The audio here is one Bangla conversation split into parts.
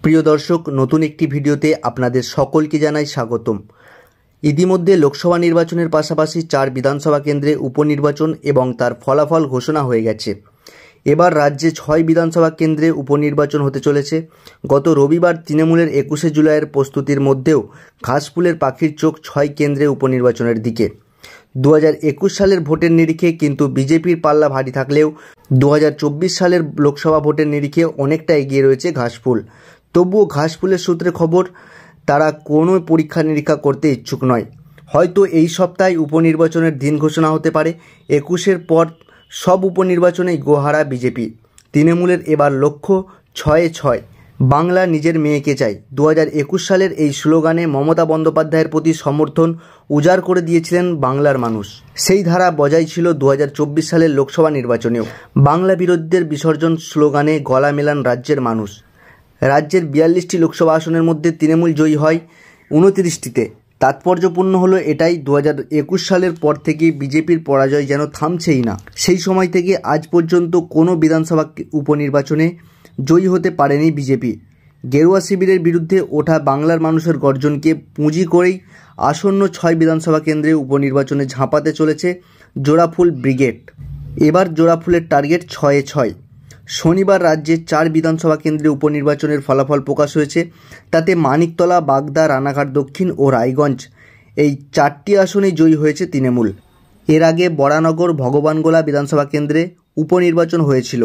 প্রিয় দর্শক, নতুন একটি ভিডিওতে আপনাদের সকলকে জানাই স্বাগতম। ইতিমধ্যে লোকসভা নির্বাচনের পাশাপাশি 4 বিধানসভা কেন্দ্রে উপনির্বাচন এবং তার ফলাফল ঘোষণা হয়ে গেছে। এবার রাজ্যে 6 বিধানসভা কেন্দ্রে উপনির্বাচন হতে চলেছে। গত রবিবার তৃণমূলের 21শে জুলাইয়ের প্রস্তুতির মধ্যেও ঘাসফুলের পাখির চোখ 6 কেন্দ্রে উপনির্বাচনের দিকে। 2021 সালের ভোটের নিরিখে কিন্তু বিজেপির পাল্লা ভারী থাকলেও 2024 সালের লোকসভা ভোটের নিরিখে অনেকটা এগিয়ে রয়েছে ঘাসফুল। তবুও ঘাসফুলের সূত্রে খবর, তারা কোনো পরীক্ষা নিরীক্ষা করতে ইচ্ছুক নয়। হয়তো এই সপ্তাহে উপনির্বাচনের দিন ঘোষণা হতে পারে। 21-এর পর সব উপনির্বাচনেই গোহারা বিজেপি। তৃণমূলের এবার লক্ষ্য 6-6, বাংলা নিজের মেয়েকে চাই। 2021 সালের এই স্লোগানে মমতা বন্দ্যোপাধ্যায়ের প্রতি সমর্থন উজাড় করে দিয়েছিলেন বাংলার মানুষ। সেই ধারা বজায় ছিল 2024 সালের লোকসভা নির্বাচনেও। বাংলা বিরোধীদের বিসর্জন স্লোগানে গলা মেলান রাজ্যের মানুষ। রাজ্যের 42টি লোকসভা আসনের মধ্যে তৃণমূল জয়ী হয় 29টিতে। তাৎপর্যপূর্ণ হলো এটাই, 2021 সালের পর থেকে বিজেপির পরাজয় যেন থামছেই না। সেই সময় থেকে আজ পর্যন্ত কোনো বিধানসভা উপনির্বাচনে জয়ী হতে পারেনি বিজেপি। গেরুয়া শিবিরের বিরুদ্ধে ওঠা বাংলার মানুষের গর্জনকে পুঁজি করেই আসন্ন 6 বিধানসভা কেন্দ্রে উপনির্বাচনে ঝাঁপাতে চলেছে জোড়াফুল ব্রিগেড। এবার জোড়াফুলের টার্গেট 6-6। শনিবার রাজ্যের 4 বিধানসভা কেন্দ্রে উপনির্বাচনের ফলাফল প্রকাশ হয়েছে। তাতে মানিকতলা, বাগদা, রানাঘাট দক্ষিণ ও রায়গঞ্জ এই 4টি আসনেই জয়ী হয়েছে তৃণমূল। এর আগে বরানগর, ভগবানগোলা বিধানসভা কেন্দ্রে উপনির্বাচন হয়েছিল।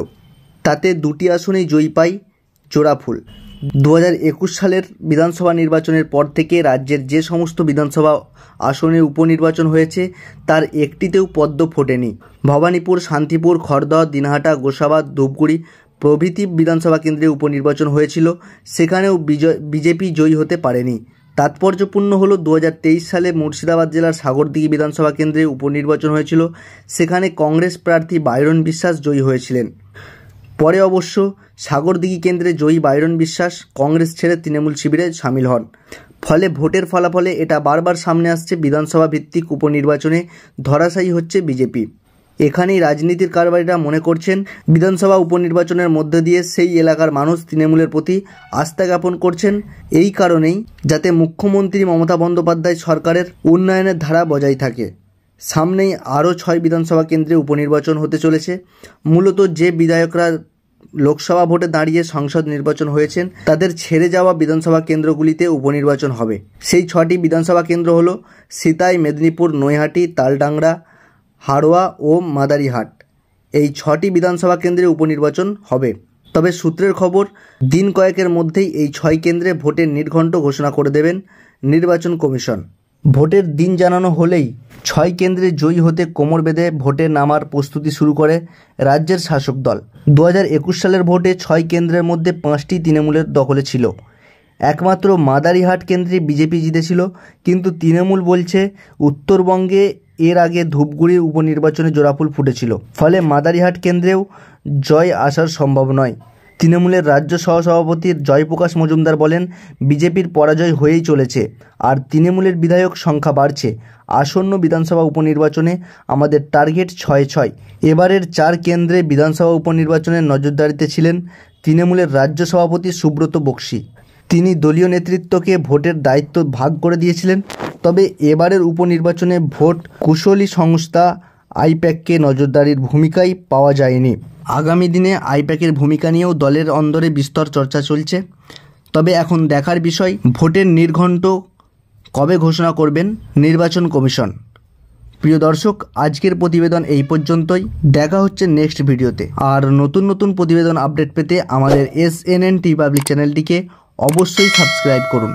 তাতে 2টি আসনেই জয়ী পায় জোড়াফুল। 2021 সালের বিধানসভা নির্বাচনের পর থেকে রাজ্যের যে সমস্ত বিধানসভা আসনে উপনির্বাচন হয়েছে তার একটিতেও পদ্ম ফোটেনি। ভবানীপুর, শান্তিপুর, খড়দহ, দিনহাটা, গোসাবা, ধূপগুড়ি প্রভৃতি বিধানসভা কেন্দ্রে উপনির্বাচন হয়েছিল। সেখানেও বিজেপি জয়ী হতে পারেনি। তাৎপর্যপূর্ণ হলো 2023 সালে মুর্শিদাবাদ জেলার সাগরদিঘি বিধানসভা কেন্দ্রে উপনির্বাচন হয়েছিল। সেখানে কংগ্রেস প্রার্থী বাইরন বিশ্বাস জয়ী হয়েছিলেন। পরে অবশ্য সাগরদিঘি কেন্দ্রে জয়ী বাইরন বিশ্বাস কংগ্রেস ছেড়ে তৃণমূল শিবিরে সামিল হন। ফলে ভোটের ফলাফলে এটা বারবার সামনে আসছে, বিধানসভা ভিত্তিক উপনির্বাচনে ধরাশায়ী হচ্ছে বিজেপি। এখানেই রাজনীতির কারবারিরা মনে করছেন বিধানসভা উপনির্বাচনের মধ্য দিয়ে সেই এলাকার মানুষ তৃণমূলের প্রতি আস্থা জ্ঞাপন করছেন। এই কারণেই যাতে মুখ্যমন্ত্রী মমতা বন্দ্যোপাধ্যায় সরকারের উন্নয়নের ধারা বজায় থাকে। সামনেই আরও 6 বিধানসভা কেন্দ্রে উপনির্বাচন হতে চলেছে। মূলত যে বিধায়করা লোকসভা ভোটে দাঁড়িয়ে সংসদ নির্বাচন হয়েছেন তাদের ছেড়ে যাওয়া বিধানসভা কেন্দ্রগুলিতে উপনির্বাচন হবে। সেই 6টি বিধানসভা কেন্দ্র হলো সিতাই, মেদিনীপুর, নৈহাটি, তালডাংরা, হাড়োয়া ও মাদারিহাট। এই 6টি বিধানসভা কেন্দ্রে উপনির্বাচন হবে। তবে সূত্রের খবর, দিন কয়েকের মধ্যেই এই 6 কেন্দ্রে ভোটের নির্ঘণ্ট ঘোষণা করে দেবেন নির্বাচন কমিশন। ভোটের দিন জানানো হলেই 6 কেন্দ্রে জয়ী হতে কোমর বেঁধে ভোটে নামার প্রস্তুতি শুরু করে রাজ্যের শাসক দল। 2021 সালের ভোটে 6 কেন্দ্রের মধ্যে 5টি তৃণমূলের দখলে ছিল। একমাত্র মাদারিহাট কেন্দ্রে বিজেপি জিতেছিল। কিন্তু তৃণমূল বলছে উত্তরবঙ্গে এর আগে ধূপগুড়ির উপনির্বাচনে জোড়াফুল ফুটেছিল। ফলে মাদারিহাট কেন্দ্রেও জয় আসার সম্ভব নয়। তৃণমূলের রাজ্য সহসভাপতি জয়প্রকাশ মজুমদার বলেন, বিজেপির পরাজয় হয়েই চলেছে আর তৃণমূলের বিধায়ক সংখ্যা বাড়ছে। আসন্ন বিধানসভা উপনির্বাচনে আমাদের টার্গেট 6-6। এবারের 4 কেন্দ্রে বিধানসভা উপনির্বাচনের নজরদারিতে ছিলেন তৃণমূলের রাজ্য সভাপতি সুব্রত বক্সী। তিনি দলীয় নেতৃত্বকে ভোটের দায়িত্ব ভাগ করে দিয়েছিলেন। তবে এবারের উপনির্বাচনে ভোট কুশলী সংস্থা আইপ্যাককে নজরদারির ভূমিকায় পাওয়া যায়নি। আগামী দিনে আইপ্যাকের ভূমিকা নিয়েও দলের অন্দরে বিস্তর চর্চা চলছে। তবে এখন দেখার বিষয় ভোটের নির্ঘণ্ট কবে ঘোষণা করবেন নির্বাচন কমিশন। প্রিয় দর্শক, আজকের প্রতিবেদন এই পর্যন্তই। দেখা হচ্ছে নেক্সট ভিডিওতে। আর নতুন নতুন প্রতিবেদন আপডেট পেতে আমাদের SNN টিভি পাবলিক চ্যানেলটিকে অবশ্যই সাবস্ক্রাইব করুন।